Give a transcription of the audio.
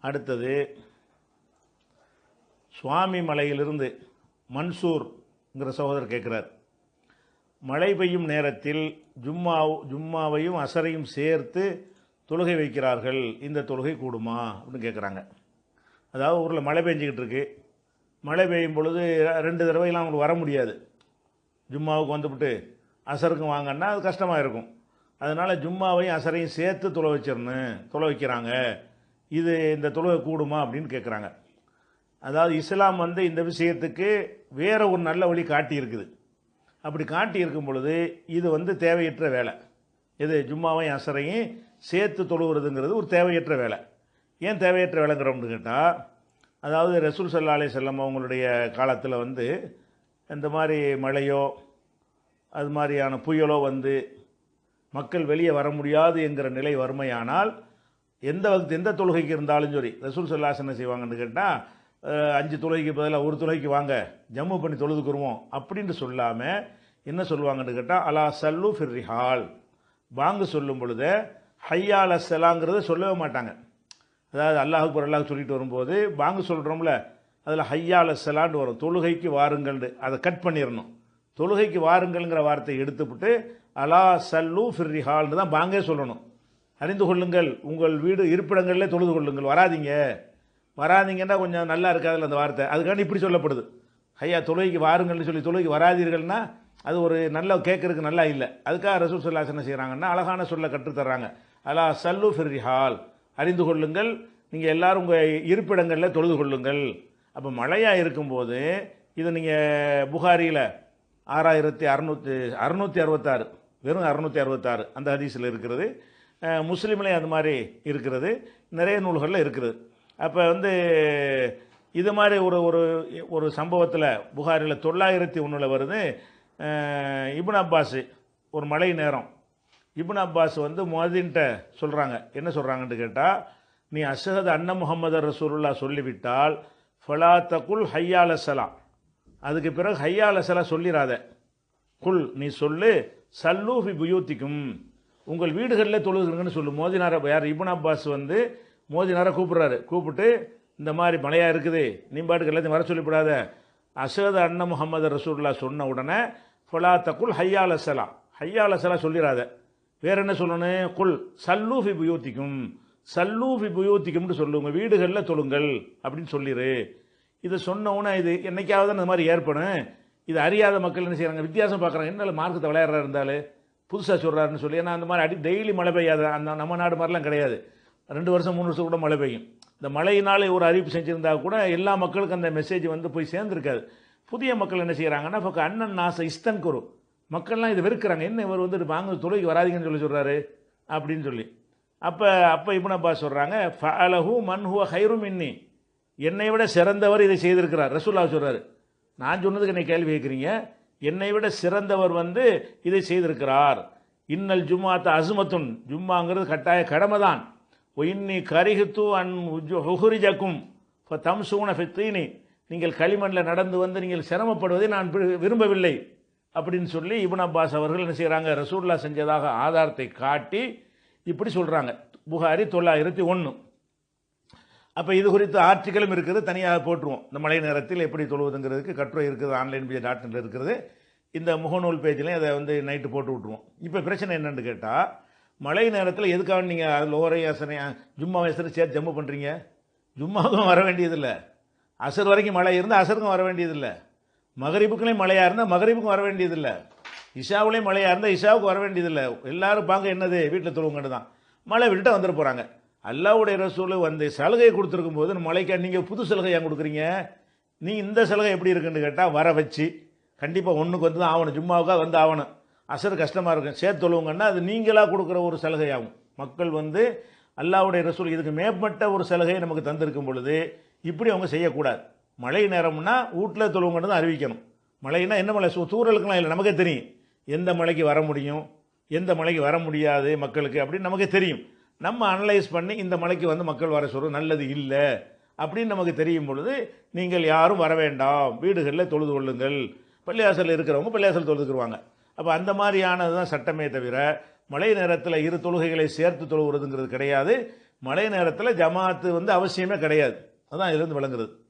அடுத்தது சுவாமி மலையிலிருந்து மன்சூர்ங்கிற சகோதரர் கேட்குறார், மழை பெய்யும் நேரத்தில் ஜும்மாவையும் அசரையும் சேர்த்து தொழுகை வைக்கிறார்கள், இந்த தொழுகை கூடுமா அப்படின்னு கேட்குறாங்க. அதாவது ஊரில் மழை பெஞ்சிக்கிட்டு இருக்கு, மழை பெய்யும் பொழுது 2 தடவைலாம் அவங்களுக்கு வர முடியாது. ஜும்மாவுக்கு வந்துவிட்டு அசருக்கும் வாங்கன்னா அது கஷ்டமாக இருக்கும். அதனால் ஜும்மாவையும் அசரையும் சேர்த்து தொலை வைக்கிறாங்க, இந்த தொழுகை கூடுமா அப்படின்னு கேட்குறாங்க. அதாவது இஸ்லாம் இந்த விஷயத்துக்கு வேற ஒரு நல்ல வழி காட்டி இருக்குது. அப்படி காட்டி இருக்கும் பொழுது இது தேவையற்ற வேலை. இது ஜும்மாவையும் அசரையும் சேர்த்து தொழுகிறதுங்கிறது ஒரு தேவையற்ற வேலை. ஏன் தேவையற்ற வேலைங்கிறோம்னு கேட்டால், அதாவது ரசூல் ஸல்லல்லாஹு அலைஹி வஸல்லம் அவங்களுடைய காலத்தில் இந்த மாதிரி மழையோ அது மாதிரியான புயலோ மக்கள் வெளியே வர முடியாது என்கிற நிலை வறுமையானால் எந்த தொழுகைக்கு இருந்தாலும் சரி ரசூல் ஸல்லல்லாஹு அலைஹி வஸல்லம் என்ன செய்வாங்கன்னு கேட்டால், 5 தொழுகைக்கு பதிலாக 1 தொழுகைக்கு வாங்க, ஜம்மு பண்ணி தொழுதுக்குருவோம் அப்படின்னு சொல்லாமல் என்ன சொல்லுவாங்கன்னு கேட்டால், அலா சல்லு ஃபிர் ரிஹால், பாங்கு சொல்லும் பொழுது ஹையால் அஸ்ஸலாங்கிறத சொல்லவே மாட்டாங்க. அதாவது அல்லாஹ் அக்பர் அல்லாஹ் சொல்லிட்டு வரும்போது பாங்கு சொல்கிறோம்ல, அதில் ஹையால் அஸ்ஸலான்னு வரும், தொழுகைக்கு வாருங்கள், அதை கட் பண்ணிடணும். தொழுகைக்கு வாருங்கள்ங்கிற வார்த்தையை எடுத்துவிட்டு அலா சல்லு ஃபிர் ரிஹால்னு தான் பாங்கே சொல்லணும். அறிந்து கொள்ளுங்கள், உங்கள் வீடு இருப்பிடங்களிலே தொழுது கொள்ளுங்கள், வராதிங்கன்னா கொஞ்சம் நல்லா இருக்காதுல்ல அந்த வார்த்தை, அதுக்காண்டி இப்படி சொல்லப்படுது. ஐயா தொழுகைக்கு வாருங்கள்னு சொல்லி தொழுகைக்கு வராதீர்கள்னா அது ஒரு நல்ல கேட்கறதுக்கு நல்லா இல்லை. அதுக்காக ரசூல் ஸல்லல்லாஹு அலைஹி வஸல்லம் என்ன செய்கிறாங்கன்னா அழகான சொல்ல கற்றுத்தர்றாங்க. அலா சல்லு ஃபிர் ரிஹால், அறிந்து கொள்ளுங்கள், நீங்கள் எல்லாரும் உங்கள் இருப்பிடங்களில் தொழுது கொள்ளுங்கள். அப்போ மழையாக இருக்கும்போது இது நீங்கள் புகாரியில் 6666 வெறும் 666 அந்த ஹதீஸில் இருக்கிறது. முஸ்லீம்லேயும் அது மாதிரி இருக்கிறது, நிறைய நூல்களில் இருக்கிறது. அப்போ இது மாதிரி ஒரு சம்பவத்தில் புகாரில் 901 வருது. இப்னு அப்பாஸ் ஒரு மழை நேரம் இப்னு அப்பாஸ் முஅத்தின்ட்ட சொல்கிறாங்க, என்ன சொல்கிறாங்கன்னு கேட்டால், நீ அஷ்ஹது அன்ன முஹம்மது ரசூலுல்லாஹ் சொல்லிவிட்டால் ஃபலா தகுல் ஹய்யால ஸலா, அதுக்கு பிறகு ஹய்யால ஸலா சொல்லிராத, குல் நீ சொல்லு சல்லு ஃபி புயூத்திக்கும், உங்கள் வீடுகளில் தொழுதுங்கன்னு சொல்லு. மோதினாரை யார் இப்னு அப்பாஸ் மோதினாரை கூப்பிட்டு இந்த மாதிரி மழையாக இருக்குது, நீ பாட்டுக்கு எல்லாத்தையும் வர சொல்லிவிடாத, அஷ்ஹது அன்ன முஹம்மது ரசூலுல்லாஹ் சொன்ன உடனே ஃபலா தகுல் ஹய்யால ஸலா, ஹய்யால ஸலா சொல்லிராத, வேற என்ன சொல்லணும், குல் சல்லு ஃபி புயூத்திக்கும்னு சொல்லு, உங்கள் வீடுகளில் தொழுங்கள் அப்படின்னு சொல்லிடு. இதை சொன்னவுடனே இது என்னைக்காவது அந்த மாதிரி ஏற்படும். இது அறியாத மக்கள் என்ன செய்கிறாங்க, வித்தியாசம் பார்க்குறாங்க, என்ன மார்க்கத்தை விளையாடுறா இருந்தாலும் புதுசாக சொல்கிறாருன்னு சொல்லி. ஏன்னா அந்த மாதிரி டெய்லி மழை பெய்யாத நம்ம நாடு மாதிரிலாம் கிடையாது. 2 வருஷம் 3 வருஷம் கூட மழை பெய்யும். இந்த மழையினால் ஒரு அறிவிப்பு செஞ்சுருந்தா கூட எல்லா மக்களுக்கும் அந்த மெசேஜ் போய் சேர்ந்துருக்காது. புதிய மக்கள் என்ன செய்கிறாங்கன்னா, இப்போ அண்ணன் நாச இஸ்தன்குரு மக்கள்லாம் இதை வெறுக்கிறாங்க, என்ன இவர் வாங்க தொழுகைக்கு வராதிங்கன்னு சொல்கிறாரு அப்படின்னு சொல்லி. அப்போ இப்னு அப்பாஸ் சொல்கிறாங்க, ஃபஅலஹு மன் ஹுவ ஹைரு மின்னி, என்னை விட சிறந்தவர் இதை செய்திருக்கிறார். ரசூலுல்லாஹ் சொல்கிறாரு, நான் சொன்னதுக்கு என்னை கேள்வி கேட்குறீங்க, என்னை விட சிறந்தவர் இதை செய்திருக்கிறார். இன்னல் ஜும்மாத்த அசுமத்துன், ஜும்மாங்கிறது கட்டாய கடமை தான். இன்னி கரிஹித்து அன் உஹுரிஜக்கும் தம்சூன ஃபித்தீனி, நீங்கள் களிமண்ணில் நடந்து நீங்கள் சிரமப்படுவதை நான் விரும்பவில்லை அப்படின்னு சொல்லி இப்னு அப்பாஸ் அவர்கள் என்ன செய்கிறாங்க, ரசூலுல்லாஹ் செஞ்சதாக ஆதாரத்தை காட்டி இப்படி சொல்கிறாங்க. புகாரி 901. அப்போ இது குறித்து ஆர்டிக்கலும் இருக்குது, தனியாக போட்டுருவோம். இந்த மழை நேரத்தில் எப்படி தொழுவதுங்கிறதுக்கு கட்டுரை இருக்குது, online.net இருக்கிறது. இந்த முகநூல் பேஜ்லேயும் அதை நைட்டு போட்டு விட்ருவோம். இப்போ பிரச்சனை என்னென்னு கேட்டால், மழை நேரத்தில் எதுக்காக நீங்கள் லோரை அசனை ஜும்மா வயசனை சேர்த்து ஜம்மு பண்ணுறீங்க? ஜும்மாவுக்கும் வர வேண்டியதில்லை, அசர் வரைக்கும் மழை இருந்தால் அசருக்கும் வர வேண்டியதில்லை, மகரிபுக்குள்ளேயும் மழையாக இருந்தால் மகரிபுக்கும் வர வேண்டியதில்லை, இஷாவுலேயும் மழையாக இருந்தால் இஷாவுக்கு வர வேண்டியதில்லை. எல்லாரும் பாங்க என்னது வீட்டில் தொழுவுங்கன்னு தான், மழை விட்டுட்டு வந்துட்டு போகிறாங்க. அல்லாஹ்வுடைய ரசூல் சலுகை கொடுத்துருக்கும் போது மழைக்கா நீங்கள் புது சலுகையாக கொடுக்குறீங்க. இந்த சலுகை எப்படி இருக்குன்னு கேட்டால், வர வச்சு கண்டிப்பாக ஒன்றுக்கு தான் ஆகணும், ஜும்மாவுக்காக ஆகணும், அசர் கஷ்டமாக இருக்கும், சேர்த்து தொழுவுங்கன்னா அது நீங்களாக கொடுக்குற ஒரு சலுகையாகும். மக்கள் அல்லாஹ்வுடைய ரசூல் இதுக்கு மேற்பட்ட ஒரு சலுகையை நமக்கு தந்திருக்கும் பொழுது இப்படி அவங்க செய்யக்கூடாது. மழை நேரம்னா வீட்டில் தொழுவுங்கன்னு தான் அறிவிக்கணும். மழைன்னா என்ன மழை, தூரலுக்குலாம் இல்லை, நமக்கே தெரியும் எந்த மழைக்கு வர முடியும் எந்த மழைக்கு வர முடியாது மக்களுக்கு அப்படின்னு நமக்கே தெரியும். நம்ம அனலைஸ் பண்ணி இந்த மலைக்கு மக்கள் வர சொல்கிறது நல்லது இல்லை அப்படின்னு நமக்கு தெரியும் பொழுது, நீங்கள் யாரும் வர வேண்டாம், வீடுகளில் தொழுது கொள்ளுங்கள், பள்ளியாசலில் இருக்கிறவங்க பள்ளியாசல் தொழுதுக்குருவாங்க. அப்போ அந்த மாதிரியானது தான் சட்டமே தவிர, மழை நேரத்தில் 2 தொழுகைகளை சேர்த்து தொழுகிறதுங்கிறது கிடையாது. மழை நேரத்தில் ஜமாத்து வந்து அவசியமே கிடையாது. அதான் இதுலேருந்து விளங்குறது.